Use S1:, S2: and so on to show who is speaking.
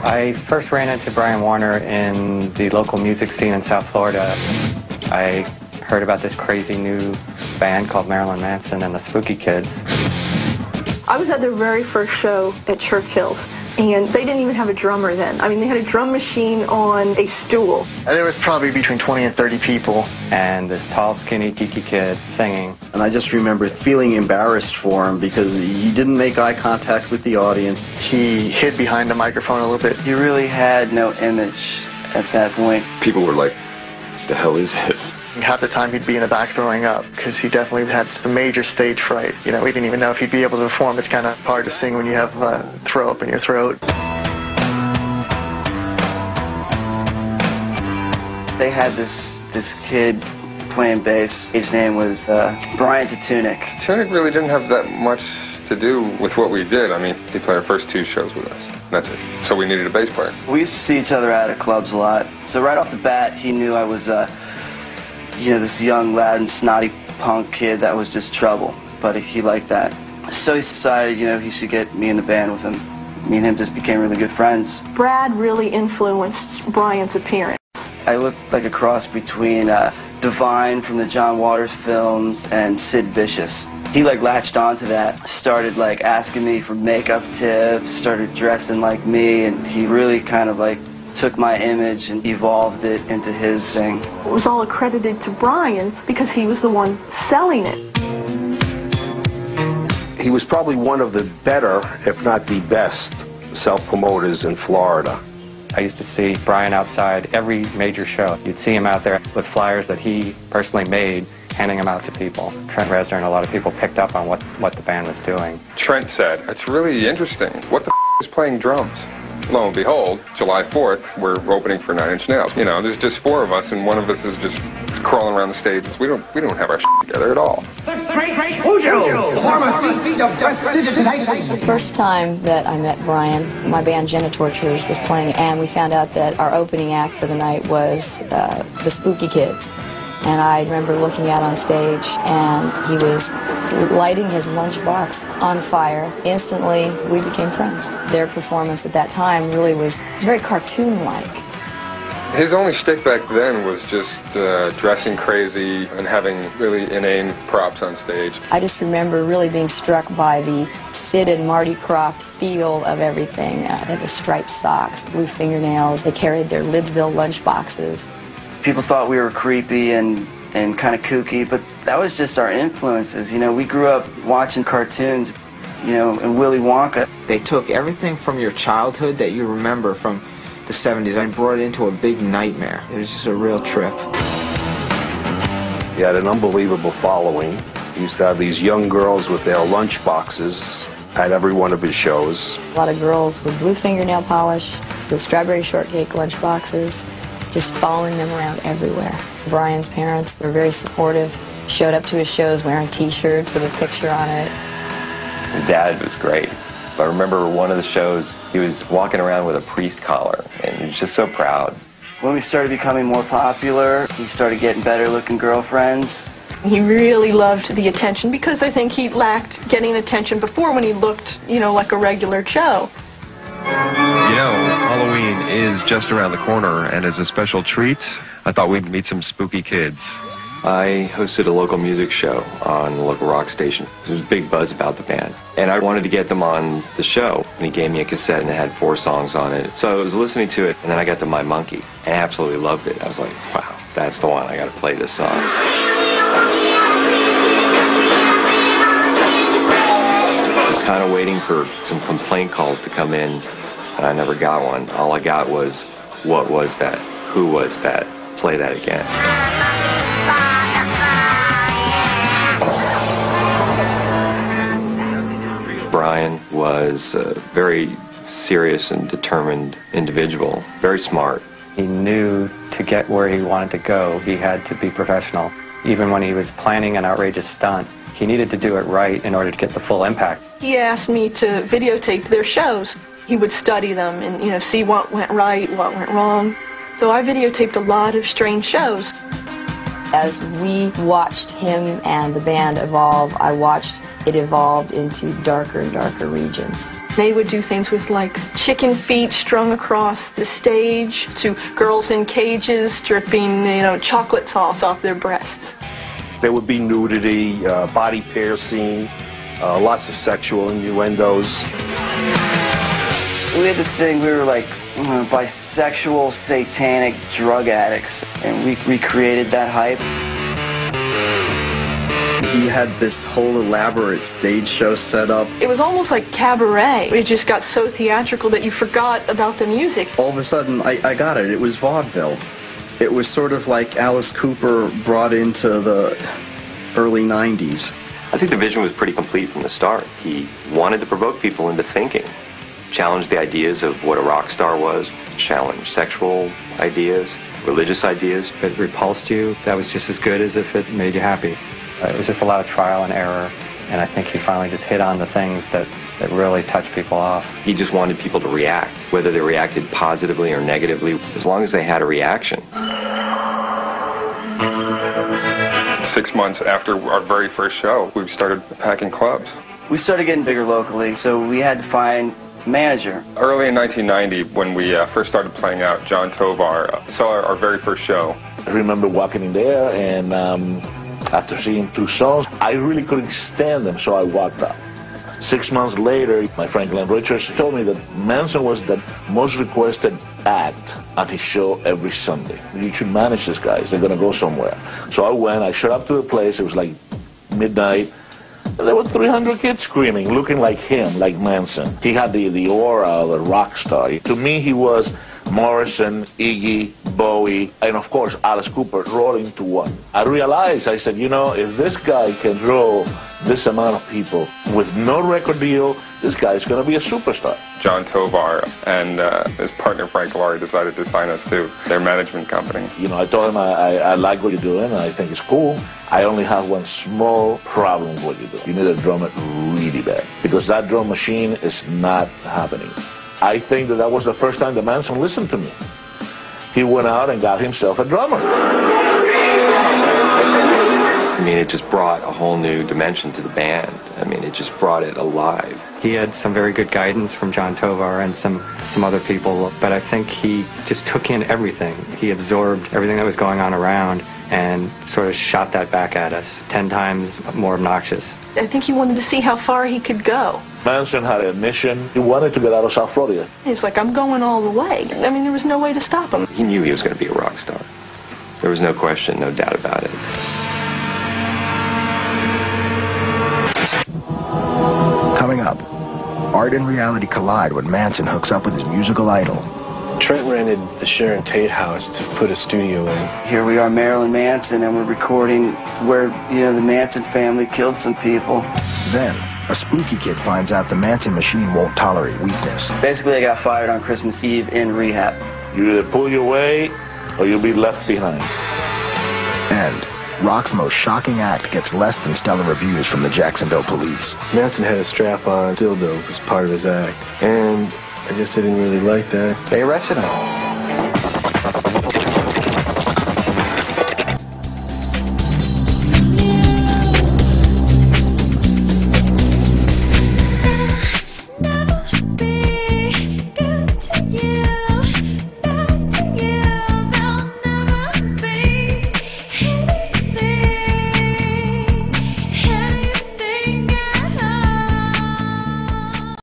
S1: I first ran into Brian Warner in the local music scene in South Florida. I heard about this crazy new band called Marilyn Manson and the Spooky Kids.
S2: I was at their very first show at Churchill's, and they didn't even have a drummer then. I mean, they had a drum machine on a stool.
S3: There was probably between 20 and 30 people.
S1: And this tall, skinny, geeky kid singing.
S4: And I just remember feeling embarrassed for him because he didn't make eye contact with the audience.
S3: He hid behind the microphone a little bit.
S5: He really had no image at that point.
S6: People were like, the hell is this?
S3: Half the time he'd be in the back throwing up because he definitely had some major stage fright. You know, we didn't even know if he'd be able to perform. It's kind of hard to sing when you have throw up in your throat.
S5: They had this kid playing bass. His name was Brian Tunic.
S6: Tunic really didn't have that much to do with what we did. I mean, he played our first 2 shows with us. That's it. So we needed a bass player.
S5: We used to see each other out at clubs a lot. So right off the bat, he knew I was this young, loud, and snotty punk kid that was just trouble. But he liked that. So he decided, he should get me in the band with him. Me and him just became really good friends.
S2: Brad really influenced Brian's appearance.
S5: I looked like a cross between Divine from the John Waters films and Sid Vicious. He latched onto that, started asking me for makeup tips, started dressing like me, and he really kind of took my image and evolved it into his thing.
S2: It was all accredited to Brian because he was the one selling it.
S7: He was probably one of the better, if not the best, self-promoters in Florida.
S1: I used to see Brian outside every major show. You'd see him out there with flyers that he personally made, handing them out to people. Trent Reznor and a lot of people picked up on what the band was doing.
S6: Trent said, "It's really interesting. What the is playing drums?" Lo and behold, July 4th, we're opening for 9 Inch Nails. There's just 4 of us, and one of us is just crawling around the stage. We don't have our together at all.
S8: The first time that I met Brian, my band Genitorturers was playing, and we found out that our opening act for the night was the Spooky Kids. And I remember looking out on stage, and he was lighting his lunchbox on fire. Instantly, we became friends. Their performance at that time really was very cartoon-like.
S6: His only shtick back then was just dressing crazy and having really inane props on stage.
S8: I just remember really being struck by the Sid and Marty Krofft feel of everything. They had the striped socks, blue fingernails. They carried their Lidsville lunchboxes.
S5: People thought we were creepy and kind of kooky, but that was just our influences. We grew up watching cartoons, and Willy Wonka.
S9: They took everything from your childhood that you remember from the 70s and brought it into a big nightmare. It was just a real trip.
S7: He had an unbelievable following. He used to have these young girls with their lunch boxes at every one of his shows.
S8: A lot of girls with blue fingernail polish, with strawberry shortcake lunch boxes, just following them around everywhere. Brian's parents were very supportive, showed up to his shows wearing t-shirts with his picture on it.
S10: His dad was great. I remember one of the shows, he was walking around with a priest collar, and he was just so proud.
S5: When we started becoming more popular, he started getting better-looking girlfriends.
S2: He really loved the attention because I think he lacked getting attention before when he looked, like a regular Joe.
S11: Halloween is just around the corner, and as a special treat, I thought we'd meet some spooky kids.
S10: I hosted a local music show on the local rock station. There was a big buzz about the band, and I wanted to get them on the show. And he gave me a cassette, and it had 4 songs on it. So I was listening to it, and then I got to My Monkey, and I absolutely loved it. I was like, wow, that's the one. I got to play this song. I was kind of waiting for some complaint calls to come in, and I never got one. All I got was, what was that? Who was that? Play that again. Brian was a very serious and determined individual, very smart.
S1: He knew to get where he wanted to go, he had to be professional. Even when he was planning an outrageous stunt, he needed to do it right in order to get the full impact.
S2: He asked me to videotape their shows. He would study them and, see what went right, what went wrong. So I videotaped a lot of strange shows.
S8: As we watched him and the band evolve, I watched it evolved into darker and darker regions.
S2: They would do things with like chicken feet strung across the stage, to girls in cages dripping, chocolate sauce off their breasts.
S7: There would be nudity, body piercing, lots of sexual innuendos.
S5: We had this thing, we were like bisexual, satanic drug addicts, and we recreated that hype.
S4: He had this whole elaborate stage show set up.
S2: It was almost like cabaret. It just got so theatrical that you forgot about the music.
S4: All of a sudden, I got it. It was vaudeville. It was sort of like Alice Cooper brought into the early 90s.
S10: I think the vision was pretty complete from the start. He wanted to provoke people into thinking, challenge the ideas of what a rock star was, challenge sexual ideas, religious ideas.
S1: If it repulsed you, that was just as good as if it made you happy. It was just a lot of trial and error, and I think he finally just hit on the things that really touched people off.
S10: He just wanted people to react, whether they reacted positively or negatively, as long as they had a reaction.
S6: 6 months after our very first show, we started packing clubs.
S5: We started getting bigger locally, so we had to find a manager.
S6: Early in 1990, when we first started playing out, John Tovar saw our very first show.
S12: I remember walking in there, and after seeing 2 songs, I really couldn't stand them, so I walked out. 6 months later, my friend Glenn Richards told me that Manson was the most requested act on his show every Sunday. You should manage these guys. They're going to go somewhere. So I went. I showed up to the place. It was like midnight. There were 300 kids screaming, looking like him, like Manson. He had the aura of a rock star. To me, he was Morrison, Iggy, Bowie, and of course Alice Cooper rolled into one. I realized, I said, if this guy can draw this amount of people with no record deal, this guy's going to be a superstar.
S6: John Tovar and his partner Frank Laurie decided to sign us to their management company.
S12: I told him I like what you're doing, and I think it's cool. I only have one small problem with what you're doing. You need to drum it really bad, because that drum machine is not happening. I think that was the first time that Manson listened to me. He went out and got himself a drummer.
S10: I mean, it just brought a whole new dimension to the band. I mean, it just brought it alive.
S1: He had some very good guidance from John Tovar and some other people, but I think he just took in everything. He absorbed everything that was going on around and sort of shot that back at us, 10 times more obnoxious.
S2: I think he wanted to see how far he could go.
S12: Manson had a mission. He wanted to get out of South Florida.
S2: He's like, I'm going all the way. I mean, there was no way to stop him.
S10: He knew he was going to be a rock star. There was no question, no doubt about it.
S13: Coming up, art and reality collide when Manson hooks up with his musical idol.
S14: Trent rented the Sharon Tate house to put a studio in.
S5: Here we are, Marilyn Manson, and we're recording where, the Manson family killed some people.
S13: Then, a spooky kid finds out the Manson machine won't tolerate weakness.
S5: Basically, I got fired on Christmas Eve in rehab.
S12: You either pull your weight, or you'll be left behind.
S13: And rock's most shocking act gets less than stellar reviews from the Jacksonville police.
S14: Manson had a strap-on dildo as part of his act, and I guess they didn't really like that.
S13: They arrested him.